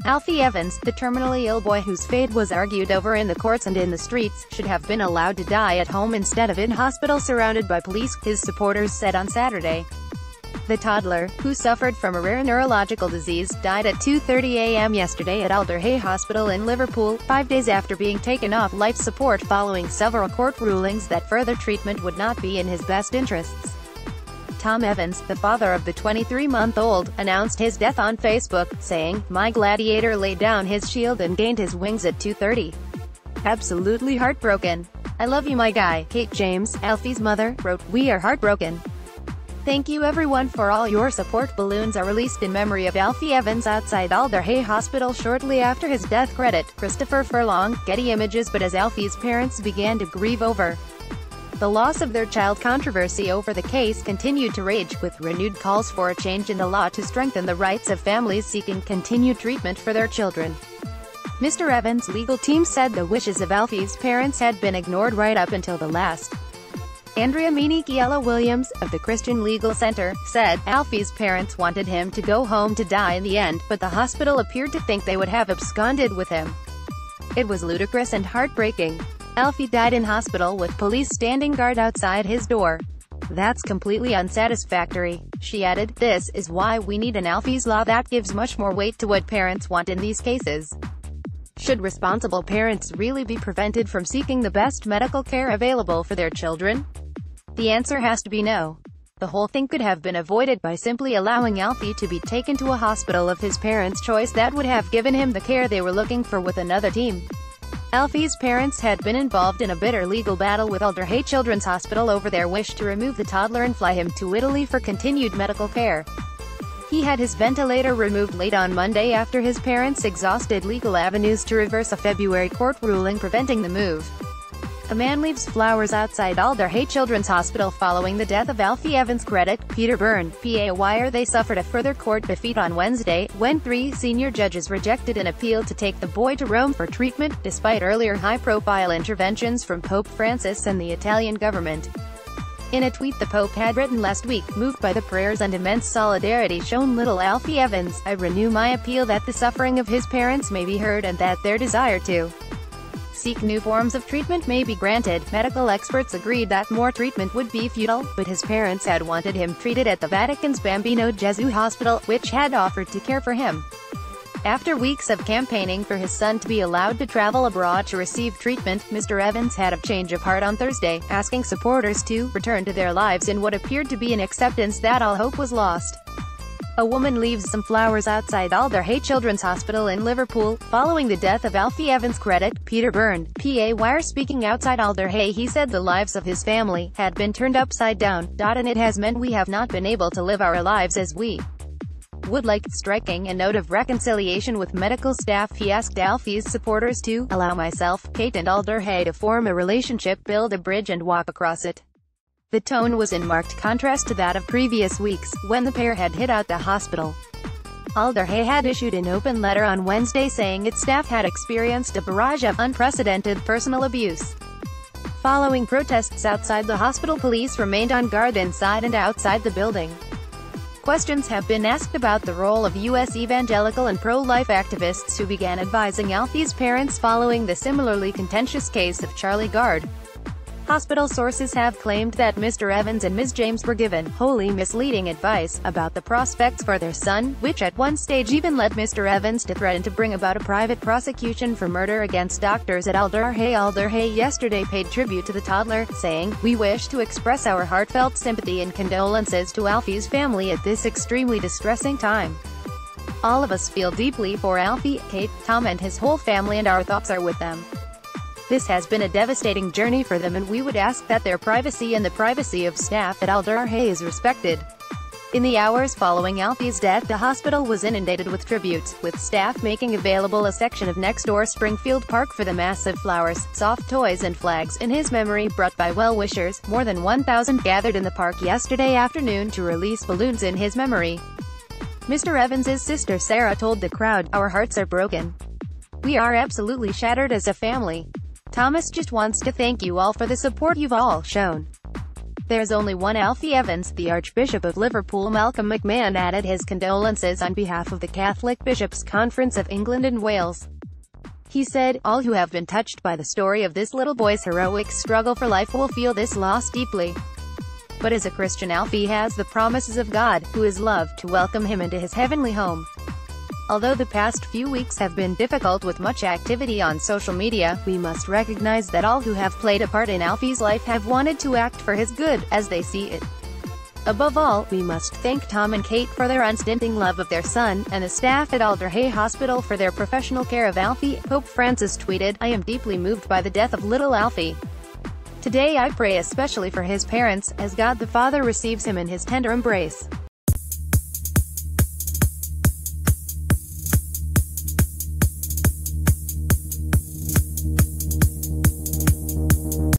Alfie Evans, the terminally ill boy whose fate was argued over in the courts and in the streets, should have been allowed to die at home instead of in hospital surrounded by police, his supporters said on Saturday. The toddler, who suffered from a rare neurological disease, died at 2:30 a.m. yesterday at Alder Hey Hospital in Liverpool, 5 days after being taken off life support following several court rulings that further treatment would not be in his best interests. Tom Evans, the father of the 23-month-old, announced his death on Facebook, saying, "My gladiator laid down his shield and gained his wings at 2:30. Absolutely heartbroken. I love you my guy." Kate James, Alfie's mother, wrote, "We are heartbroken. Thank you everyone for all your support." Balloons are released in memory of Alfie Evans outside Alder Hey Hospital shortly after his death. Credit Christopher Furlong, Getty Images. But as Alfie's parents began to grieve over the loss of their child, controversy over the case continued to rage, with renewed calls for a change in the law to strengthen the rights of families seeking continued treatment for their children. Mr. Evans' legal team said the wishes of Alfie's parents had been ignored right up until the last. Andrea Minichiello Williams, of the Christian Legal Center, said, "Alfie's parents wanted him to go home to die in the end, but the hospital appeared to think they would have absconded with him. It was ludicrous and heartbreaking. Alfie died in hospital with police standing guard outside his door. That's completely unsatisfactory." She added, "This is why we need an Alfie's law that gives much more weight to what parents want in these cases. Should responsible parents really be prevented from seeking the best medical care available for their children? The answer has to be no. The whole thing could have been avoided by simply allowing Alfie to be taken to a hospital of his parents' choice that would have given him the care they were looking for with another team." Alfie's parents had been involved in a bitter legal battle with Alder Hey Children's Hospital over their wish to remove the toddler and fly him to Italy for continued medical care. He had his ventilator removed late on Monday after his parents exhausted legal avenues to reverse a February court ruling preventing the move. A man leaves flowers outside Alder Hey Children's Hospital following the death of Alfie Evans. Credit Peter Byrne, PA. Wire. They suffered a further court defeat on Wednesday, when 3 senior judges rejected an appeal to take the boy to Rome for treatment, despite earlier high-profile interventions from Pope Francis and the Italian government. In a tweet the Pope had written last week, "Moved by the prayers and immense solidarity shown little Alfie Evans, I renew my appeal that the suffering of his parents may be heard and that their desire to seek new forms of treatment may be granted." Medical experts agreed that more treatment would be futile, but his parents had wanted him treated at the Vatican's Bambino Gesù Hospital, which had offered to care for him. After weeks of campaigning for his son to be allowed to travel abroad to receive treatment, Mr. Evans had a change of heart on Thursday, asking supporters to return to their lives in what appeared to be an acceptance that all hope was lost. A woman leaves some flowers outside Alder Hey Children's Hospital in Liverpool, following the death of Alfie Evans. Credit Peter Byrne, PA. Wire. Speaking outside Alder Hey, he said the lives of his family had been turned upside down, and it has meant we have not been able to live our lives as we would like. Striking a note of reconciliation with medical staff, he asked Alfie's supporters to allow myself, Kate and Alder Hey to form a relationship, build a bridge and walk across it. The tone was in marked contrast to that of previous weeks, when the pair had hit out the hospital. Alder Hey had issued an open letter on Wednesday saying its staff had experienced a barrage of unprecedented personal abuse. Following protests outside the hospital, police remained on guard inside and outside the building. Questions have been asked about the role of U.S. evangelical and pro-life activists who began advising Alfie's parents following the similarly contentious case of Charlie Gard. Hospital sources have claimed that Mr. Evans and Ms. James were given wholly misleading advice about the prospects for their son, which at one stage even led Mr. Evans to threaten to bring about a private prosecution for murder against doctors at Alder Hey. Alder Hey yesterday paid tribute to the toddler, saying, "We wish to express our heartfelt sympathy and condolences to Alfie's family at this extremely distressing time. All of us feel deeply for Alfie, Kate, Tom and his whole family, and our thoughts are with them. This has been a devastating journey for them, and we would ask that their privacy and the privacy of staff at Alder Hey is respected." In the hours following Alfie's death, the hospital was inundated with tributes, with staff making available a section of next-door Springfield Park for the massive flowers, soft toys and flags in his memory brought by well-wishers. More than 1,000 gathered in the park yesterday afternoon to release balloons in his memory. Mr. Evans's sister Sarah told the crowd, "Our hearts are broken. We are absolutely shattered as a family. Thomas just wants to thank you all for the support you've all shown. There's only one Alfie Evans. The Archbishop of Liverpool Malcolm McMahon added his condolences on behalf of the Catholic Bishops' Conference of England and Wales. He said, "All who have been touched by the story of this little boy's heroic struggle for life will feel this loss deeply. But as a Christian, Alfie has the promises of God, who is love, to welcome him into his heavenly home." Although the past few weeks have been difficult with much activity on social media, we must recognize that all who have played a part in Alfie's life have wanted to act for his good, as they see it. Above all, we must thank Tom and Kate for their unstinting love of their son, and the staff at Alder Hey Hospital for their professional care of Alfie. Pope Francis tweeted, "I am deeply moved by the death of little Alfie. Today I pray especially for his parents, as God the Father receives him in his tender embrace."